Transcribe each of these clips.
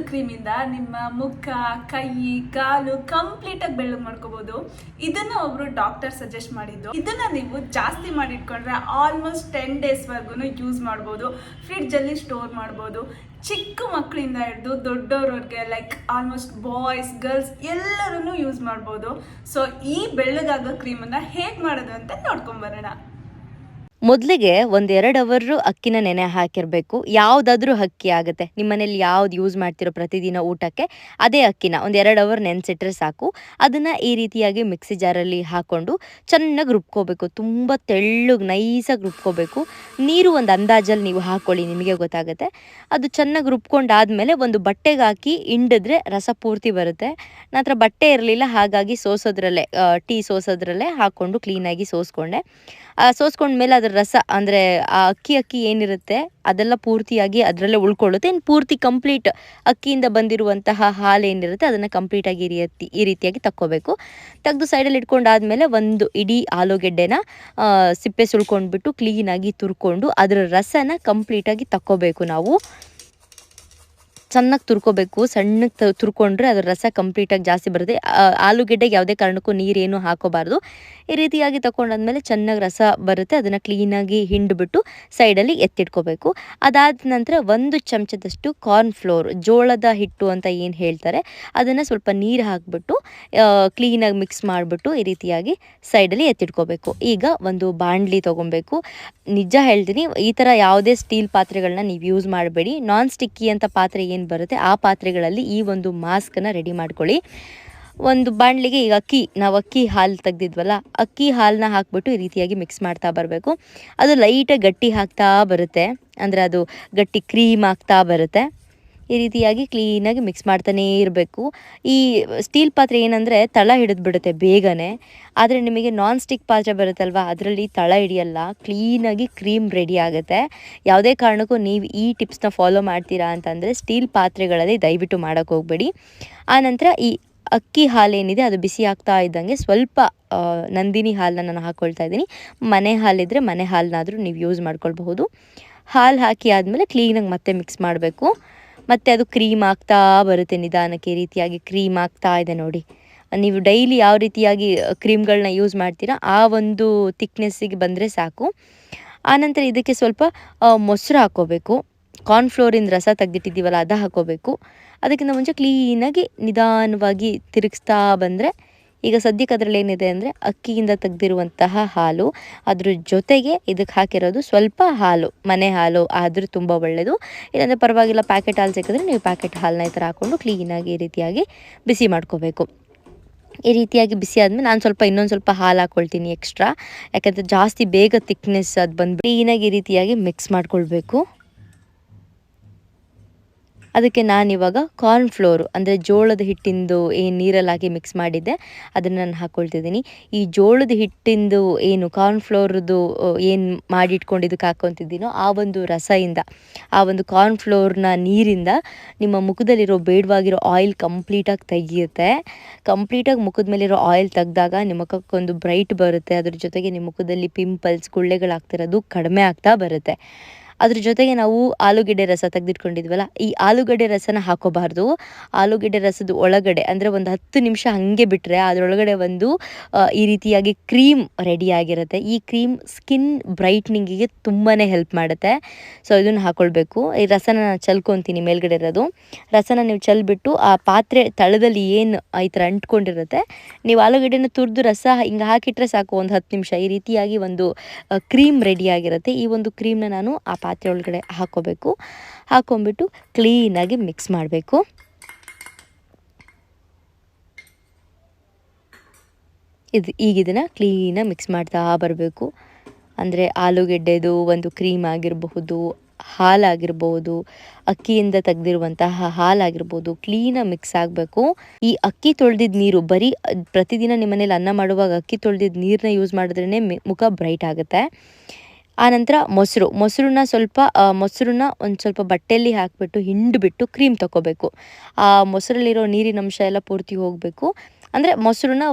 ಕ್ರೀಮಿಂದ ನಿಮ್ಮ ಮುಖ, ಕೈ, ಕಾಲು ಕಂಪ್ಲೀಟ್ ಆಗಿ ಬೆಳ್ಳಗೆ ಮಾಡ್ಕೋಬಹುದು. ಇದನ್ನ ಒಬ್ರು ಡಾಕ್ಟರ್ ಸಜೆಸ್ಟ್ ಮಾಡಿದ್ದು. ಇದನ್ನ ನೀವು ಜಾಸ್ತಿ ಮಾಡಿಟ್ಕೊಂಡ್ರೆ ಆಲ್ಮೋಸ್ಟ್ 10 days ವರ್ಗು ಯೂಸ್ ಮಾಡ್ಬೋದು. ಫ್ರಿಡ್ಜ್ ಅಲ್ಲಿ ಸ್ಟೋರ್ ಮಾಡ್ಬೋದು. ಚಿಕ್ಕ ಮಕ್ಕಳಿಂದ ಹಿಡಿದು ದೊಡ್ಡವ್ರವ್ರಿಗೆ ಲೈಕ್ ಆಲ್ಮೋಸ್ಟ್ ಬಾಯ್ಸ್, ಗರ್ಲ್ಸ್ ಎಲ್ಲರೂ ಯೂಸ್ ಮಾಡ್ಬೋದು. ಸೊ ಈ ಬೆಳ್ಳಗಾಗೋ ಕ್ರೀಮನ್ನ ಹೇಗೆ ಮಾಡೋದು ಅಂತ ನೋಡ್ಕೊಂಡ್ ಬರೋಣ. ಮೊದಲಿಗೆ 1-2 ಅವರು ಅಕ್ಕಿನ ನೆನೆ ಹಾಕಿರಬೇಕು. ಯಾವುದಾದ್ರೂ ಅಕ್ಕಿ ಆಗುತ್ತೆ, ನಿಮ್ಮ ಮನೇಲಿ ಯಾವ್ದು ಯೂಸ್ ಮಾಡ್ತಿರೋ ಪ್ರತಿದಿನ ಊಟಕ್ಕೆ ಅದೇ ಅಕ್ಕಿನ 1-2 ಅವರ್ ನೆನೆಸಿಟ್ರೆ ಸಾಕು. ಅದನ್ನು ಈ ರೀತಿಯಾಗಿ ಮಿಕ್ಸಿ ಜಾರಲ್ಲಿ ಹಾಕ್ಕೊಂಡು ಚೆನ್ನಾಗಿ ರುಬ್ಕೋಬೇಕು. ತುಂಬ ತೆಳ್ಳಗೆ ನೈಸಾಗಿ ರುಬ್ಕೋಬೇಕು. ನೀರು ಒಂದು ಅಂದಾಜಲ್ಲಿ ನೀವು ಹಾಕ್ಕೊಳ್ಳಿ, ನಿಮಗೆ ಗೊತ್ತಾಗುತ್ತೆ. ಅದು ಚೆನ್ನಾಗಿ ರುಬ್ಕೊಂಡಾದ್ಮೇಲೆ ಒಂದು ಬಟ್ಟೆಗೆ ಹಾಕಿ ಹಿಂಡಿದ್ರೆ ರಸ ಪೂರ್ತಿ ಬರುತ್ತೆ. ನನ್ನ ಹತ್ರ ಬಟ್ಟೆ ಇರಲಿಲ್ಲ, ಹಾಗಾಗಿ ಸೋಸೋದ್ರಲ್ಲೇ ಟೀ ಸೋಸೋದ್ರಲ್ಲೇ ಹಾಕ್ಕೊಂಡು ಕ್ಲೀನಾಗಿ ಸೋಸ್ಕೊಂಡೆ. ಸೋಸ್ಕೊಂಡ್ಮೇಲೆ ಅದರ ರಸ ಅಂದರೆ ಆ ಅಕ್ಕಿ ಏನಿರುತ್ತೆ ಅದೆಲ್ಲ ಪೂರ್ತಿಯಾಗಿ ಅದರಲ್ಲೇ ಉಳ್ಕೊಳ್ಳುತ್ತೆ. ಇನ್ನು ಪೂರ್ತಿ ಕಂಪ್ಲೀಟ್ ಅಕ್ಕಿಯಿಂದ ಬಂದಿರುವಂತಹ ಹಾಲು ಏನಿರುತ್ತೆ ಅದನ್ನು ಕಂಪ್ಲೀಟಾಗಿ ಈ ರೀತಿಯಾಗಿ ತಕ್ಕೋಬೇಕು. ತೆಗೆದು ಸೈಡಲ್ಲಿ ಇಟ್ಕೊಂಡಾದ್ಮೇಲೆ ಒಂದು ಇಡೀ ಆಲೂಗೆಡ್ಡೆನ ಸಿಪ್ಪೆ ಸುಳ್ಕೊಂಡ್ಬಿಟ್ಟು ಕ್ಲೀನಾಗಿ ತುರ್ಕೊಂಡು ಅದರ ರಸನ ಕಂಪ್ಲೀಟಾಗಿ ತಕ್ಕೋಬೇಕು. ನಾವು ಚೆನ್ನಾಗಿ ತುರ್ಕೋಬೇಕು. ಸಣ್ಣಗೆ ತುರ್ಕೊಂಡ್ರೆ ಅದರ ರಸ ಕಂಪ್ಲೀಟಾಗಿ ಜಾಸ್ತಿ ಬರುತ್ತೆ. ಆಲೂಗೆಡ್ಡೆಗೆ ಯಾವುದೇ ಕಾರಣಕ್ಕೂ ನೀರೇನು ಹಾಕೋಬಾರ್ದು. ಈ ರೀತಿಯಾಗಿ ತಗೊಂಡಾದ್ಮೇಲೆ ಚೆನ್ನಾಗಿ ರಸ ಬರುತ್ತೆ. ಅದನ್ನು ಕ್ಲೀನಾಗಿ ಹಿಂಡ್ಬಿಟ್ಟು ಸೈಡಲ್ಲಿ ಎತ್ತಿಟ್ಕೋಬೇಕು. ಅದಾದ ನಂತರ 1 ಚಮಚದಷ್ಟು ಕಾರ್ನ್ಫ್ಲೋರ್, ಜೋಳದ ಹಿಟ್ಟು ಅಂತ ಏನು ಹೇಳ್ತಾರೆ, ಅದನ್ನು ಸ್ವಲ್ಪ ನೀರು ಹಾಕಿಬಿಟ್ಟು ಕ್ಲೀನಾಗಿ ಮಿಕ್ಸ್ ಮಾಡಿಬಿಟ್ಟು ಈ ರೀತಿಯಾಗಿ ಸೈಡಲ್ಲಿ ಎತ್ತಿಟ್ಕೋಬೇಕು. ಈಗ ಒಂದು ಬಾಣಲಿ ತೊಗೊಬೇಕು. ನಿಜ ಹೇಳ್ತೀನಿ, ಈ ಥರ ಯಾವುದೇ ಸ್ಟೀಲ್ ಪಾತ್ರೆಗಳನ್ನ ನೀವು ಯೂಸ್ ಮಾಡಬೇಡಿ. ನಾನ್ ಸ್ಟಿಕ್ಕಿ ಅಂತ ಪಾತ್ರೆ ಏನು ಬರುತ್ತೆ ಆ ಪಾತ್ರೆಗಳಲ್ಲಿ ಈ ಒಂದು ಮಾಸ್ಕನ್ನು ರೆಡಿ ಮಾಡ್ಕೊಳ್ಳಿ. ಒಂದು ಬಾಣಲಿಗೆ ಈಗ ನಾವು ಅಕ್ಕಿ ಹಾಲು ತೆಗ್ದಿದ್ವಲ್ಲ, ಅಕ್ಕಿ ಹಾಲನ್ನ ಹಾಕ್ಬಿಟ್ಟು ಈ ರೀತಿಯಾಗಿ ಮಿಕ್ಸ್ ಮಾಡ್ತಾ ಬರಬೇಕು. ಅದು ಲೈಟಾಗಿ ಗಟ್ಟಿ ಆಗ್ತಾ ಬರುತ್ತೆ, ಅಂದರೆ ಅದು ಗಟ್ಟಿ ಕ್ರೀಮ್ ಆಗ್ತಾ ಬರುತ್ತೆ. ಈ ರೀತಿಯಾಗಿ ಕ್ಲೀನಾಗಿ ಮಿಕ್ಸ್ ಮಾಡ್ತಾನೇ ಇರಬೇಕು. ಈ ಸ್ಟೀಲ್ ಪಾತ್ರೆ ಏನಂದರೆ ತಳ ಹಿಡಿದ್ಬಿಡುತ್ತೆ ಬೇಗನೆ. ಆದರೆ ನಿಮಗೆ ನಾನ್ ಸ್ಟಿಕ್ ಪಾತ್ರೆ ಬರುತ್ತಲ್ವ, ಅದರಲ್ಲಿ ತಳ ಹಿಡಿಯಲ್ಲ, ಕ್ಲೀನಾಗಿ ಕ್ರೀಮ್ ರೆಡಿ ಆಗುತ್ತೆ. ಯಾವುದೇ ಕಾರಣಕ್ಕೂ ನೀವು ಈ ಟಿಪ್ಸ್ನ ಫಾಲೋ ಮಾಡ್ತೀರಾ ಅಂತಂದರೆ ಸ್ಟೀಲ್ ಪಾತ್ರೆಗಳಲ್ಲಿ ದಯವಿಟ್ಟು ಮಾಡೋಕ್ಕೆ ಹೋಗಬೇಡಿ. ಆನಂತರ ಈ ಅಕ್ಕಿ ಹಾಲೇನಿದೆ ಅದು ಬಿಸಿ ಆಗ್ತಾ ಇದ್ದಂಗೆ ಸ್ವಲ್ಪ ನಂದಿನಿ ಹಾಲನ್ನ ನಾನು ಹಾಕ್ಕೊಳ್ತಾ ಇದ್ದೀನಿ. ಮನೆ ಹಾಲಿದ್ರೆ ಮನೆ ಹಾಲನ್ನಾದರೂ ನೀವು ಯೂಸ್ ಮಾಡ್ಕೊಳ್ಬಹುದು. ಹಾಲು ಹಾಕಿ ಆದಮೇಲೆ ಕ್ಲೀನಾಗಿ ಮತ್ತೆ ಮಿಕ್ಸ್ ಮಾಡಬೇಕು. ಮತ್ತು ಅದು ಕ್ರೀಮ್ ಆಗ್ತಾ ಬರುತ್ತೆ ನಿಧಾನಕ್ಕೆ. ಈ ರೀತಿಯಾಗಿ ಕ್ರೀಮ್ ಆಗ್ತಾ ಇದೆ ನೋಡಿ. ನೀವು ಡೈಲಿ ಯಾವ ರೀತಿಯಾಗಿ ಕ್ರೀಮ್ಗಳನ್ನ ಯೂಸ್ ಮಾಡ್ತೀರಾ ಆ ಒಂದು ತಿಕ್ನೆಸ್ಸಿಗೆ ಬಂದರೆ ಸಾಕು. ಆನಂತರ ಇದಕ್ಕೆ ಸ್ವಲ್ಪ ಮೊಸರು ಹಾಕ್ಕೋಬೇಕು. ಕಾರ್ನ್ಫ್ಲೋರಿಂದ ರಸ ತೆಗೆದಿಟ್ಟಿದ್ದೀವಲ್ಲ ಅದು ಹಾಕ್ಕೋಬೇಕು. ಅದಕ್ಕಿಂತ ಮುಂಚೆ ಕ್ಲೀನಾಗಿ ನಿಧಾನವಾಗಿ ತಿರುಗಿಸ್ತಾ ಬಂದರೆ, ಈಗ ಸದ್ಯಕ್ಕೆ ಅದರಲ್ಲಿ ಏನಿದೆ ಅಂದರೆ ಅಕ್ಕಿಯಿಂದ ತೆಗೆದಿರುವಂತಹ ಹಾಲು, ಅದ್ರ ಜೊತೆಗೆ ಇದಕ್ಕೆ ಹಾಕಿರೋದು ಸ್ವಲ್ಪ ಹಾಲು, ಮನೆ ಹಾಲು ಆದರೂ ತುಂಬ ಒಳ್ಳೆಯದು. ಇಲ್ಲಾಂದರೆ ಪರವಾಗಿಲ್ಲ, ಪ್ಯಾಕೆಟ್ ಹಾಲು ಸಿಕ್ಕಿದ್ರೆ ನೀವು ಪ್ಯಾಕೆಟ್ ಹಾಲನ್ನ ಈ ಥರ ಹಾಕ್ಕೊಂಡು ಕ್ಲೀನಾಗಿ ಈ ರೀತಿಯಾಗಿ ಬಿಸಿ ಮಾಡ್ಕೋಬೇಕು. ಈ ರೀತಿಯಾಗಿ ಬಿಸಿ ಆದಮೇಲೆ ನಾನು ಇನ್ನೊಂದು ಸ್ವಲ್ಪ ಹಾಲು ಹಾಕ್ಕೊಳ್ತೀನಿ ಎಕ್ಸ್ಟ್ರಾ, ಯಾಕಂದರೆ ಜಾಸ್ತಿ ಬೇಗ ಥಿಕ್ನೆಸ್ ಅದು ಬಂದು ಕ್ಲೀನಾಗಿ ಈ ರೀತಿಯಾಗಿ ಮಿಕ್ಸ್ ಮಾಡ್ಕೊಳ್ಬೇಕು. ಅದಕ್ಕೆ ನಾನಿವಾಗ ಕಾರ್ನ್ಫ್ಲೋರು ಅಂದರೆ ಜೋಳದ ಹಿಟ್ಟಿಂದು ಏನು ನೀರಲ್ಲಿ ಹಾಕಿ ಮಿಕ್ಸ್ ಮಾಡಿದ್ದೆ ಅದನ್ನು ನಾನು ಹಾಕ್ಕೊಳ್ತಿದ್ದೀನಿ. ಈ ಜೋಳದ ಹಿಟ್ಟಿಂದು ಏನು ಕಾರ್ನ್ಫ್ಲೋರ್ದು ಏನು ಮಾಡಿಟ್ಕೊಂಡಿದ್ದಕ್ಕೆ ಹಾಕ್ಕೊತಿದ್ದೀನೋ ಆ ಒಂದು ರಸದಿಂದ, ಆ ಒಂದು ಕಾರ್ನ್ಫ್ಲೋರ್ನ ನೀರಿಂದ ನಿಮ್ಮ ಮುಖದಲ್ಲಿರೋ ಬೇಡವಾಗಿರೋ ಆಯಿಲ್ ಕಂಪ್ಲೀಟಾಗಿ ತೆಗಿಯುತ್ತೆ. ಕಂಪ್ಲೀಟಾಗಿ ಮುಖದ ಮೇಲಿರೋ ಆಯಿಲ್ ತೆಗೆದಾಗ ನಿಮ್ಮ ಮುಖಕ್ಕೊಂದು ಬ್ರೈಟ್ ಬರುತ್ತೆ. ಅದ್ರ ಜೊತೆಗೆ ನಿಮ್ಮ ಮುಖದಲ್ಲಿ ಪಿಂಪಲ್ಸ್, ಗುಳ್ಳೆಗಳಾಗ್ತಿರೋದು ಕಡಿಮೆ ಆಗ್ತಾ ಬರುತ್ತೆ. ಅದ್ರ ಜೊತೆಗೆ ನಾವು ಆಲೂಗೆಡ್ಡೆ ರಸ ತೆಗೆದಿಟ್ಕೊಂಡಿದ್ವಲ್ಲ, ಈ ಆಲೂಗಡ್ಡೆ ರಸನ ಹಾಕೋಬಾರ್ದು. ಆಲೂಗೆಡ್ಡೆ ರಸದ ಒಳಗಡೆ ಅಂದರೆ ಒಂದು 10 ನಿಮಿಷ ಹಾಗೆ ಬಿಟ್ಟರೆ ಅದರೊಳಗಡೆ ಒಂದು ಈ ರೀತಿಯಾಗಿ ಕ್ರೀಮ್ ರೆಡಿಯಾಗಿರುತ್ತೆ. ಈ ಕ್ರೀಮ್ ಸ್ಕಿನ್ ಬ್ರೈಟ್ನಿಂಗಿಗೆ ತುಂಬಾ ಹೆಲ್ಪ್ ಮಾಡುತ್ತೆ. ಸೊ ಇದನ್ನು ಹಾಕ್ಕೊಳ್ಬೇಕು. ಈ ರಸನ ನಾನು ಚೆಲ್ಕೊತೀನಿ, ಮೇಲ್ಗಡೆ ಇರೋದು ರಸನ ನೀವು ಚೆಲ್ಬಿಟ್ಟು ಆ ಪಾತ್ರೆ ತಳದಲ್ಲಿ ಏನು ಈ ಥರ ಅಂಟ್ಕೊಂಡಿರುತ್ತೆ, ನೀವು ಆಲೂಗೆಡ್ಡೆನ ತುರಿದು ರಸ ಹಿಂಗೆ ಹಾಕಿಟ್ರೆ ಸಾಕು, ಒಂದು 10 ನಿಮಿಷ ಈ ರೀತಿಯಾಗಿ ಒಂದು ಕ್ರೀಮ್ ರೆಡಿಯಾಗಿರುತ್ತೆ. ಈ ಒಂದು ಕ್ರೀಮ್ನ ನಾನು ಆ ಪಾತ್ರೆ ಒಳಗಡೆ ಹಾಕ್ಕೊಂಬಿಟ್ಟು ಕ್ಲೀನಾಗಿ ಮಿಕ್ಸ್ ಮಾಡಬೇಕು. ಈಗ ಇದನ್ನು ಕ್ಲೀನಾಗಿ ಮಿಕ್ಸ್ ಮಾಡ್ತಾ ಬರಬೇಕು. ಅಂದರೆ ಆಲೂಗೆಡ್ಡೆದು ಒಂದು ಕ್ರೀಮ್ ಆಗಿರಬಹುದು, ಹಾಲಾಗಿರ್ಬೋದು, ಅಕ್ಕಿಯಿಂದ ತೆಗೆದಿರುವಂತಹ ಹಾಲಾಗಿರ್ಬೋದು, ಕ್ಲೀನಾಗಿ ಮಿಕ್ಸ್ ಆಗಬೇಕು. ಈ ಅಕ್ಕಿ ತೊಳೆದಿದ್ದ ನೀರು, ಬರೀ ಪ್ರತಿದಿನ ನಿಮ್ಮ ಮನೇಲಿ ಅನ್ನ ಮಾಡುವಾಗ ಅಕ್ಕಿ ತೊಳೆದಿದ್ದ ನೀರನ್ನ ಯೂಸ್ ಮಾಡಿದ್ರೇ ಮುಖ ಬ್ರೈಟ್ ಆಗುತ್ತೆ. ಆನಂತರ ಮೊಸರನ್ನ ಒಂದು ಸ್ವಲ್ಪ ಬಟ್ಟೆಯಲ್ಲಿ ಹಾಕಿಬಿಟ್ಟು ಹಿಂಡಿಬಿಟ್ಟು ಕ್ರೀಮ್ ತೊಗೋಬೇಕು. ಆ ಮೊಸರಲ್ಲಿರೋ ನೀರಿನ ಅಂಶ ಎಲ್ಲ ಪೂರ್ತಿ ಹೋಗಬೇಕು. ಅಂದರೆ ಮೊಸರನ್ನ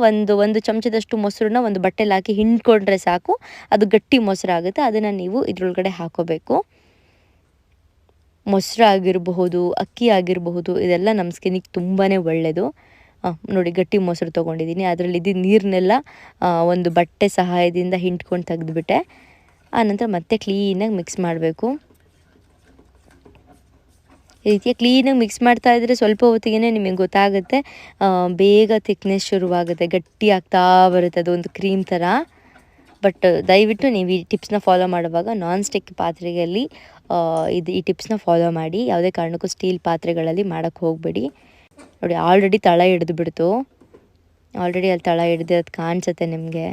ಒಂದು ಚಮಚದಷ್ಟು ಮೊಸರನ್ನ ಒಂದು ಬಟ್ಟೆಲಿ ಹಾಕಿ ಹಿಂಡ್ಕೊಂಡ್ರೆ ಸಾಕು, ಅದು ಗಟ್ಟಿ ಮೊಸರಾಗುತ್ತೆ. ಅದನ್ನು ನೀವು ಇದ್ರೊಳಗಡೆ ಹಾಕೋಬೇಕು. ಮೊಸರು ಆಗಿರಬಹುದು, ಅಕ್ಕಿ ಆಗಿರಬಹುದು, ಇದೆಲ್ಲ ನಮ್ಮ ಸ್ಕಿನ್ನಿಗೆ ತುಂಬಾ ಒಳ್ಳೆಯದು. ನೋಡಿ ಗಟ್ಟಿ ಮೊಸರು ತೊಗೊಂಡಿದ್ದೀನಿ, ಅದರಲ್ಲಿ ಇದ್ದಿದ್ದ ನೀರನ್ನೆಲ್ಲ ಒಂದು ಬಟ್ಟೆ ಸಹಾಯದಿಂದ ಹಿಂಡ್ಕೊಂಡು ತೆಗೆದುಬಿಟ್ಟೆ. ಆನಂತರ ಮತ್ತೆ ಕ್ಲೀನಾಗಿ ಮಿಕ್ಸ್ ಮಾಡಬೇಕು. ಈ ರೀತಿಯ ಕ್ಲೀನಾಗಿ ಮಿಕ್ಸ್ ಮಾಡ್ತಾ ಇದ್ದರೆ ಸ್ವಲ್ಪ ಹೊತ್ತಿಗೆ ನಿಮಗೆ ಗೊತ್ತಾಗುತ್ತೆ, ಬೇಗ ಥಿಕ್ನೆಸ್ ಶುರುವಾಗುತ್ತೆ, ಗಟ್ಟಿ ಆಗ್ತಾ ಬರುತ್ತೆ, ಅದು ಒಂದು ಕ್ರೀಮ್ ಥರ. ಬಟ್ ದಯವಿಟ್ಟು ನೀವು ಈ ಟಿಪ್ಸ್ನ ಫಾಲೋ ಮಾಡುವಾಗ ನಾನ್ ಸ್ಟಿಕ್ ಪಾತ್ರೆಯಲ್ಲಿ ಈ ಟಿಪ್ಸ್ನ ಫಾಲೋ ಮಾಡಿ. ಯಾವುದೇ ಕಾರಣಕ್ಕೂ ಸ್ಟೀಲ್ ಪಾತ್ರೆಗಳಲ್ಲಿ ಮಾಡೋಕ್ಕೆ ಹೋಗಬೇಡಿ. ನೋಡಿ ಆಲ್ರೆಡಿ ತಳ ಹಿಡಿದು ಬಿಡ್ತು, ಆಲ್ರೆಡಿ ಅಲ್ಲಿ ತಳ ಹಿಡಿದು ಅದು ಕಾಣಿಸುತ್ತೆ ನಿಮಗೆ.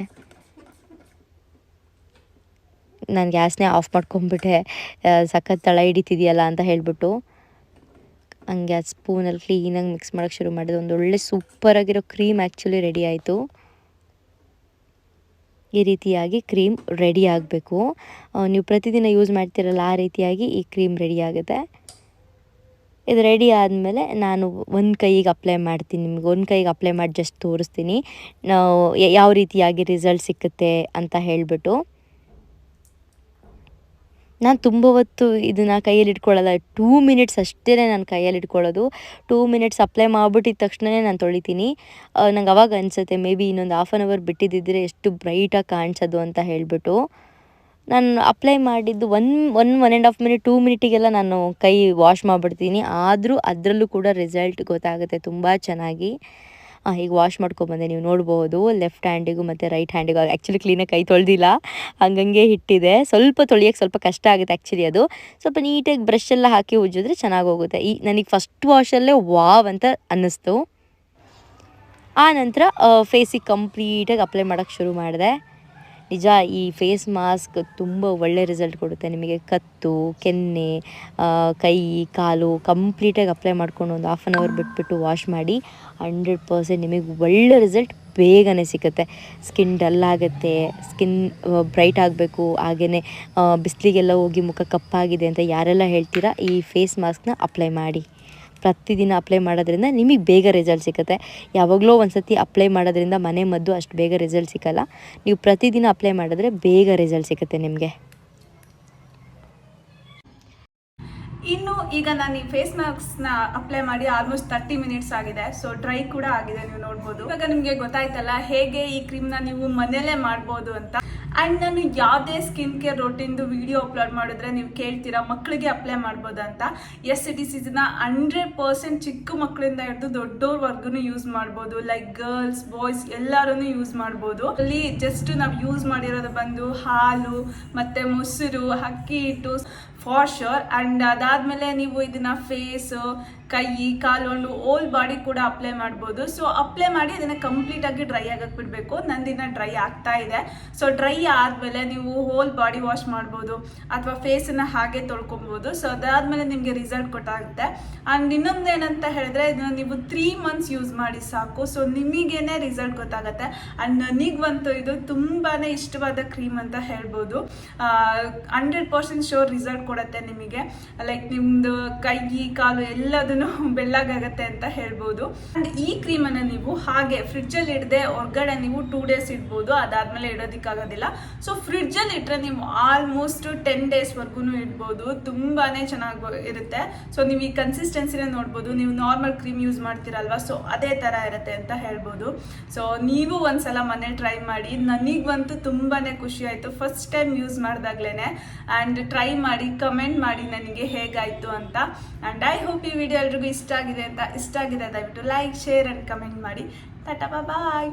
ನಾನು ಗ್ಯಾಸ್ನೇ ಆಫ್ ಮಾಡ್ಕೊಂಬಿಟ್ಟೆ, ಸಖತ್ ತಳ ಹಿಡಿತಿದೆಯಲ್ಲ ಅಂತ ಹೇಳಿಬಿಟ್ಟು. ಹಂಗೆ ಅದು ಸ್ಪೂನಲ್ಲಿ ಕ್ಲೀನಾಗಿ ಮಿಕ್ಸ್ ಮಾಡೋಕ್ಕೆ ಶುರು ಮಾಡಿದೆ. ಒಂದು ಒಳ್ಳೆ ಸೂಪರಾಗಿರೋ ಕ್ರೀಮ್ ಆ್ಯಕ್ಚುಲಿ ರೆಡಿ ಆಯಿತು. ಈ ರೀತಿಯಾಗಿ ಕ್ರೀಮ್ ರೆಡಿ ಆಗಬೇಕು. ನೀವು ಪ್ರತಿದಿನ ಯೂಸ್ ಮಾಡ್ತಿರಲ್ಲ ಆ ರೀತಿಯಾಗಿ ಈ ಕ್ರೀಮ್ ರೆಡಿ ಆಗುತ್ತೆ. ಇದು ರೆಡಿ ಆದಮೇಲೆ ನಾನು ಒಂದು ಕೈಗೆ ಅಪ್ಲೈ ಮಾಡ್ತೀನಿ. ನಿಮ್ಗೆ ಒಂದು ಕೈಗೆ ಅಪ್ಲೈ ಮಾಡಿ ಜಸ್ಟ್ ತೋರಿಸ್ತೀನಿ ಯಾವ ರೀತಿಯಾಗಿ ರಿಸಲ್ಟ್ ಸಿಕ್ಕುತ್ತೆ ಅಂತ ಹೇಳಿಬಿಟ್ಟು. ನಾನು ತುಂಬ ಹೊತ್ತು ಇದನ್ನು ಕೈಯಲ್ಲಿ ಇಟ್ಕೊಳ್ಳಲ್ಲ, 2 ಮಿನಿಟ್ಸ್ ಅಷ್ಟೇ ನಾನು ಕೈಯಲ್ಲಿ ಇಟ್ಕೊಳ್ಳೋದು. 2 ಮಿನಿಟ್ಸ್ ಅಪ್ಲೈ ಮಾಡಿಬಿಟ್ಟಿದ ತಕ್ಷಣವೇ ನಾನು ತೊಳಿತೀನಿ. ನಂಗೆ ಅವಾಗ ಅನಿಸುತ್ತೆ ಮೇ ಬಿ ಇನ್ನೊಂದು 1/2 ಅವರ್ ಬಿಟ್ಟಿದ್ದಿದ್ರೆ ಎಷ್ಟು ಬ್ರೈಟಾಗಿ ಕಾಣಿಸೋದು ಅಂತ ಹೇಳಿಬಿಟ್ಟು. ನಾನು ಅಪ್ಲೈ ಮಾಡಿದ್ದು 1.5 ಮಿನಿಟ್ 2 ಮಿನಿಟಿಗೆಲ್ಲ ನಾನು ಕೈ ವಾಶ್ ಮಾಡಿಬಿಡ್ತೀನಿ. ಆದರೂ ಅದರಲ್ಲೂ ಕೂಡ ರಿಸಲ್ಟ್ ಗೊತ್ತಾಗುತ್ತೆ ತುಂಬ ಚೆನ್ನಾಗಿ. ಈಗ ವಾಶ್ ಮಾಡ್ಕೊಬಂದೆ, ನೀವು ನೋಡ್ಬೋದು ಲೆಫ್ಟ್ ಹ್ಯಾಂಡಿಗೂ ಮತ್ತು ರೈಟ್ ಹ್ಯಾಂಡಿಗೂ. ಆ್ಯಕ್ಚುಲಿ ಕ್ಲೀನಾಗಿ ಕೈ ತೊಳೆದಿಲ್ಲ, ಹಂಗಂಗೆ ಹಿಟ್ಟಿದೆ. ಸ್ವಲ್ಪ ತೊಳಿಯೋಕ್ಕೆ ಸ್ವಲ್ಪ ಕಷ್ಟ ಆಗುತ್ತೆ ಆ್ಯಕ್ಚುಲಿ. ಅದು ಸ್ವಲ್ಪ ನೀಟಾಗಿ ಬ್ರಷೆಲ್ಲ ಹಾಕಿ ಉಜ್ಜಿದ್ರೆ ಚೆನ್ನಾಗಿ ಹೋಗುತ್ತೆ. ನನಗೆ ಫಸ್ಟ್ ವಾಶಲ್ಲೇ ವಾವ್ ಅಂತ ಅನ್ನಿಸ್ತು. ಆ ನಂತರ ಫೇಸಿಗೆ ಕಂಪ್ಲೀಟಾಗಿ ಅಪ್ಲೈ ಮಾಡೋಕ್ಕೆ ಶುರು ಮಾಡಿದೆ. ನಿಜ ಈ ಫೇಸ್ ಮಾಸ್ಕ್ ತುಂಬ ಒಳ್ಳೆ ರಿಸಲ್ಟ್ ಕೊಡುತ್ತೆ ನಿಮಗೆ. ಕತ್ತು, ಕೆನ್ನೆ, ಕೈ, ಕಾಲು ಕಂಪ್ಲೀಟಾಗಿ ಅಪ್ಲೈ ಮಾಡ್ಕೊಂಡು ಒಂದು 1/2 ಅವರ್ ಬಿಟ್ಬಿಟ್ಟು ವಾಶ್ ಮಾಡಿ. 100% ನಿಮಗೆ ಒಳ್ಳೆ ರಿಸಲ್ಟ್ ಬೇಗನೆ ಸಿಗುತ್ತೆ. ಸ್ಕಿನ್ ಡಲ್ ಆಗುತ್ತೆ, ಸ್ಕಿನ್ ಬ್ರೈಟ್ ಆಗಬೇಕು, ಹಾಗೆಯೇ ಬಿಸಿಲಿಗೆಲ್ಲ ಹೋಗಿ ಮುಖ ಕಪ್ಪಾಗಿದೆ ಅಂತ ಯಾರೆಲ್ಲ ಹೇಳ್ತೀರಾ, ಈ ಫೇಸ್ ಮಾಸ್ಕ್ನ ಅಪ್ಲೈ ಮಾಡಿ. ಪ್ರತಿದಿನ ಅಪ್ಲೈ ಮಾಡೋದ್ರಿಂದ ನಿಮಗೆ ಬೇಗ ರಿಸಲ್ಟ್ ಸಿಗುತ್ತೆ. ಯಾವಾಗಲೂ ಒಂದು ಸತಿ ಅಪ್ಲೈ ಮಾಡೋದ್ರಿಂದ ಮನೆ ಮದ್ದು ಅಷ್ಟು ಬೇಗ ರಿಸಲ್ಟ್ ಸಿಗೋಲ್ಲ. ನೀವು ಪ್ರತಿದಿನ ಅಪ್ಲೈ ಮಾಡಿದ್ರೆ ಬೇಗ ರಿಸಲ್ಟ್ ಸಿಗುತ್ತೆ ನಿಮಗೆ. ಇನ್ನು ಈಗ ನಾನು ಈ ಫೇಸ್ ಮಾಸ್ಕ್ನ ಅಪ್ಲೈ ಮಾಡಿ ಆಲ್ಮೋಸ್ಟ್ 30 ಮಿನಿಟ್ಸ್ ಆಗಿದೆ. ಸೊ ಡ್ರೈ ಕೂಡ ಆಗಿದೆ, ನೀವು ನೋಡ್ಬೋದು. ಇವಾಗ ನಿಮಗೆ ಗೊತ್ತಾಯ್ತಲ್ಲ ಹೇಗೆ ಈ ಕ್ರೀಮ್ನ ನೀವು ಮನೇಲೇ ಮಾಡ್ಬೋದು ಅಂತ. ಆ್ಯಂಡ್ ನಾನು ಯಾವುದೇ ಸ್ಕಿನ್ ಕೇರ್ ರೊಟೀನ್ದು ವಿಡಿಯೋ ಅಪ್ಲೋಡ್ ಮಾಡಿದ್ರೆ ನೀವು ಕೇಳ್ತೀರಾ ಮಕ್ಕಳಿಗೆ ಅಪ್ಲೈ ಮಾಡ್ಬೋದು ಅಂತ. ಎಸ್, ಇಟ್ ಈಸ್ ಇದನ್ನ 100% ಚಿಕ್ಕ ಮಕ್ಕಳಿಂದ ಹಿಡಿದು ದೊಡ್ಡವ್ರವರೆಗೂ ಯೂಸ್ ಮಾಡ್ಬೋದು. ಲೈಕ್ ಗರ್ಲ್ಸ್, ಬಾಯ್ಸ್ ಎಲ್ಲರೂ ಯೂಸ್ ಮಾಡ್ಬೋದು. ಅಲ್ಲಿ ಜಸ್ಟ್ ನಾವು ಯೂಸ್ ಮಾಡಿರೋದು ಬಂದು ಹಾಲು ಮತ್ತು ಮೊಸರು, ಅಕ್ಕಿ ಹಿಟ್ಟು ಫಾರ್ ಶೋರ್. ಆ್ಯಂಡ್ ಅದಾದಮೇಲೆ ನೀವು ಇದನ್ನ ಫೇಸು, ಕೈ, ಕಾಲು, ಓಲ್ ಬಾಡಿ ಕೂಡ ಅಪ್ಲೈ ಮಾಡ್ಬೋದು. ಸೊ ಅಪ್ಲೈ ಮಾಡಿ ಅದನ್ನು ಕಂಪ್ಲೀಟಾಗಿ ಡ್ರೈ ಆಗಕ್ಕೆ ಬಿಡಬೇಕು. ನಂದಿನ ಡ್ರೈ ಆಗ್ತಾ ಇದೆ. ಸೊ ಡ್ರೈ ಆದಮೇಲೆ ನೀವು ಹೋಲ್ ಬಾಡಿ ವಾಶ್ ಮಾಡ್ಬೋದು ಅಥವಾ ಫೇಸನ್ನು ಹಾಗೆ ತೊಳ್ಕೊಬೋದು. ಸೊ ಅದಾದಮೇಲೆ ನಿಮಗೆ ರಿಸಲ್ಟ್ ಗೊತ್ತಾಗುತ್ತೆ. ಆ್ಯಂಡ್ ಇನ್ನೊಂದು ಏನಂತ ಹೇಳಿದ್ರೆ ಇದನ್ನು ನೀವು 3 ಮಂತ್ಸ್ ಯೂಸ್ ಮಾಡಿ ಸಾಕು. ಸೊ ನಿಮಗೇನೆ ರಿಸಲ್ಟ್ ಗೊತ್ತಾಗುತ್ತೆ. ಆ್ಯಂಡ್ ನನಗಂತೂ ಇದು ತುಂಬಾ ಇಷ್ಟವಾದ ಕ್ರೀಮ್ ಅಂತ ಹೇಳ್ಬೋದು. 100% ಶೋರ್ ರಿಸಲ್ಟ್ ಕೊಡುತ್ತೆ ನಿಮಗೆ. ಲೈಕ್ ನಿಮ್ಮದು ಕೈ, ಕಾಲು ಎಲ್ಲದನ್ನು ಬೆಳ್ಳಗಾಗತ್ತೆ ಅಂತ ಹೇಳ್ಬೋದು. ಅಂಡ್ ಈ ಕ್ರೀಮನ್ನು ನೀವು ಹಾಗೆ ಫ್ರಿಡ್ಜಲ್ಲಿ ಇಡದೆ ಹೊರಗಡೆ ನೀವು 2 ಡೇಸ್ ಇಡ್ಬೋದು. ಅದಾದ್ಮೇಲೆ ಇಡೋದಕ್ಕಾಗೋದಿಲ್ಲ. ಸೊ ಫ್ರಿಡ್ಜಲ್ಲಿ ಇಟ್ಟರೆ ನೀವು ಆಲ್ಮೋಸ್ಟ್ 10 ಡೇಸ್ವರೆಗೂ ಇಡ್ಬೋದು. ತುಂಬಾನೇ ಚೆನ್ನಾಗಿ ಇರುತ್ತೆ. ಸೊ ನೀವು ಈ ಕನ್ಸಿಸ್ಟೆನ್ಸಿನೇ ನೋಡ್ಬೋದು. ನೀವು ನಾರ್ಮಲ್ ಕ್ರೀಮ್ ಯೂಸ್ ಮಾಡ್ತೀರಲ್ವಾ, ಸೊ ಅದೇ ಥರ ಇರುತ್ತೆ ಅಂತ ಹೇಳ್ಬೋದು. ಸೊ ನೀವು ಒಂದ್ಸಲ ಮನೇಲಿ ಟ್ರೈ ಮಾಡಿ. ನನಗಂತೂ ತುಂಬಾನೇ ಖುಷಿ ಆಯಿತು ಫಸ್ಟ್ ಟೈಮ್ ಯೂಸ್ ಮಾಡಿದಾಗ್ಲೇ. ಆ್ಯಂಡ್ ಟ್ರೈ ಮಾಡಿ ಕಮೆಂಟ್ ಮಾಡಿ ನನಗೆ ಹೇಗಾಯಿತು ಅಂತ. ಆ್ಯಂಡ್ ಐ ಹೋಪ್ ಈ ವಿಡಿಯೋ ಎಲ್ರಿಗೂ ಇಷ್ಟ ಆಗಿದೆ ದಯವಿಟ್ಟು ಲೈಕ್, ಶೇರ್ ಆ್ಯಂಡ್ ಕಮೆಂಟ್ ಮಾಡಿ. ಟಾಟಾ, ಬಾಯ್.